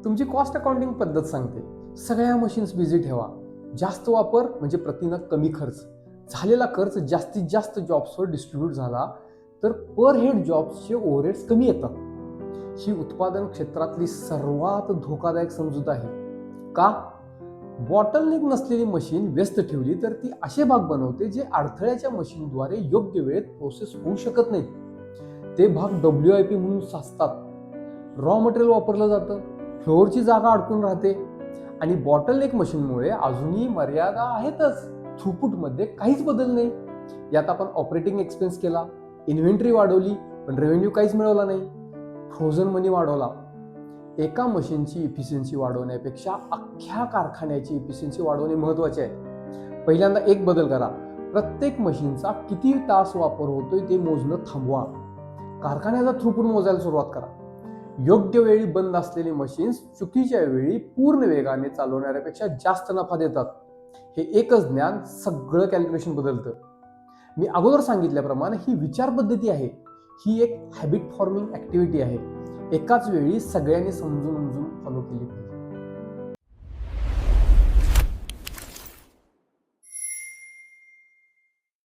तुमची cost accounting पद्धत सांगते सगळ्या मशीन्स बिझी ठेवा, जास्त वापर म्हणजे प्रतिनग कमी खर्च, झालेला खर्च जास्तीत जास्त जॉब्सवर डिस्ट्रीब्यूट झाला तर पर हेड जॉब्सचे ओव्हरहेड्स कमी येतात. ही उत्पादन क्षेत्रातली सर्वात धोकादायक समजूत आहे. का? बॉटलनेक नसलेली मशीन व्यस्त ठेवली तर ती असे भाग बनवते जे अडथळ्याच्या मशीनद्वारे योग्य वेळेत प्रोसेस होऊ शकत नाहीत. ते भाग WIP म्हणून साचतात, रॉ मटेरियल वापरलं जातं, फ्लोअरची जागा अडकून राहते आणि बॉटलनेक मशीनमुळे अजूनही मर्यादा आहेतच. थ्रूपुटमध्ये काहीच बदल नाही. यात आपण ऑपरेटिंग एक्सपेन्स केला, इन्व्हेंटरी वाढवली पण रेव्हेन्यू काहीच मिळवला नाही, फ्रोझन मनी वाढवला. एका मशीनची इफिशियन्सी वाढवण्यापेक्षा अख्ख्या कारखान्याची इफिशियन्सी वाढवणे महत्वाचे आहे. पहिल्यांदा एक बदल करा, प्रत्येक मशीनचा किती तास वापर होतोय ते मोजणं थांबवा. कारखान्याचा थ्रूपुट मोजायला सुरुवात करा. योग्य वेळी बंद असलेली मशीन्स चुकीच्या वेळी पूर्ण वेगाने चालवणाऱ्यापेक्षा जास्त नफा देतात. हे एकच ज्ञान सगळं कॅल्क्युलेशन बदलतं. मी अगोदर सांगितल्याप्रमाणे ही विचार पद्धती आहे, ही एक हॅबिट फॉर्मिंग ऍक्टिव्हिटी आहे. एकाच वेळी सगळ्यांनी समजून फॉलो केली पाहिजे.